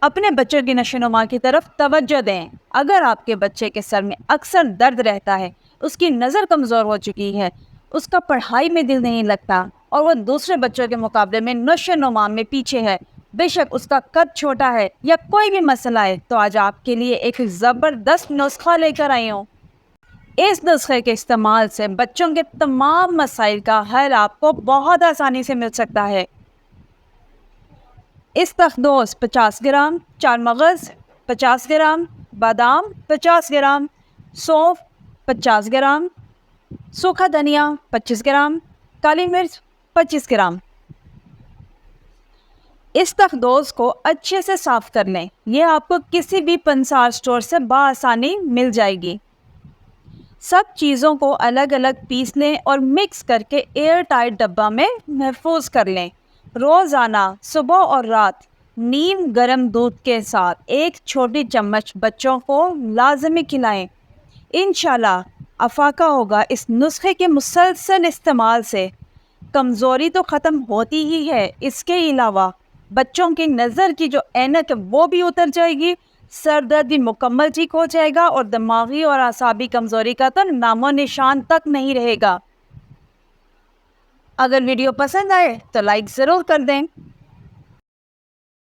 اپنے بچوں کی نشو و نما کی طرف توجہ دیں۔ اگر آپ کے بچے کے سر میں اکثر درد رہتا ہے، اس کی نظر کمزور ہو چکی ہے، اس کا پڑھائی میں دل نہیں لگتا اور وہ دوسرے بچوں کے مقابلے میں نشو و نما میں پیچھے ہے، بے شک اس کا قد چھوٹا ہے یا کوئی بھی مسئلہ ہے، تو آج آپ کے لیے ایک زبردست نسخہ لے کر آئی ہوں۔ اس نسخے کے استعمال سے بچوں کے تمام مسائل کا حل آپ کو بہت آسانی سے مل سکتا ہے۔ استخدوس 50 گرام، چار مغز 50 گرام، بادام 50 گرام، سونف 50 گرام، سوکھا دھنیا 25 گرام، کالی مرچ 25 گرام۔ استخدوس کو اچھے سے صاف کر لیں، یہ آپ کو کسی بھی پنسار سٹور سے بآسانی مل جائے گی۔ سب چیزوں کو الگ الگ پیس لیں اور مکس کر کے ایئر ٹائٹ ڈبہ میں محفوظ کر لیں۔ روزانہ صبح اور رات نیم گرم دودھ کے ساتھ ایک چھوٹی چمچ بچوں کو لازمی کھلائیں۔ انشاءاللہ افاقہ ہوگا۔ اس نسخے کے مسلسل استعمال سے کمزوری تو ختم ہوتی ہی ہے، اس کے علاوہ بچوں کی نظر کی جو اینک ہے وہ بھی اتر جائے گی، سر درد بھی مکمل ٹھیک ہو جائے گا اور دماغی اور اعصابی کمزوری کا تو نام و نشان تک نہیں رہے گا۔ اگر ویڈیو پسند آئے تو لائک ضرور کر دیں۔